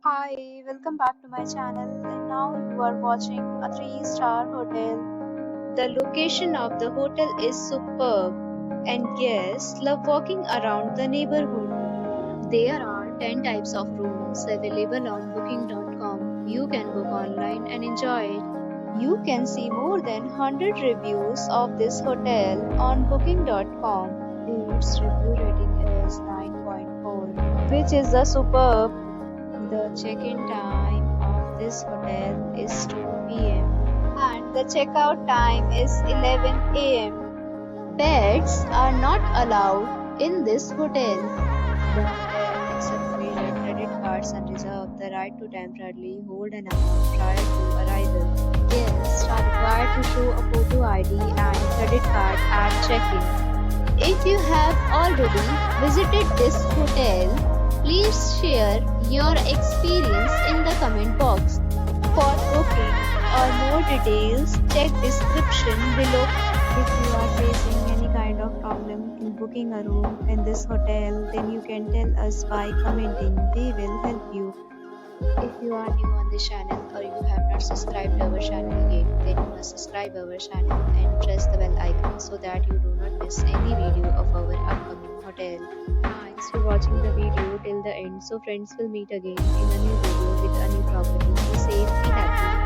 Hi, welcome back to my channel. And now you are watching a 3-star hotel. The location of the hotel is superb, and guests love walking around the neighborhood. There are 10 types of rooms available on booking.com. You can book online and enjoy it. You can see more than 100 reviews of this hotel on booking.com. Its review rating is 9.4, which is the superb. The check-in time of this hotel is 2 p.m. and the checkout time is 11 a.m. Pets are not allowed in this hotel. The hotel accepts major credit cards and reserves the right to temporarily hold an amount prior to arrival. Guests are required to show a photo ID and credit card at check-in. If you have already visited this hotel, please share your experience in the comment box. For booking or more details, check description below. If you are facing any kind of problem in booking a room in this hotel, then you can tell us by commenting. We will help you. If you are new on this channel or you have not subscribed our channel yet, then you must subscribe our channel and press the bell icon so that you do not miss any video of our upcoming hotel. Thanks for watching the video till the end. So friends, will meet again in a new video with a new property. Be safe, be happy.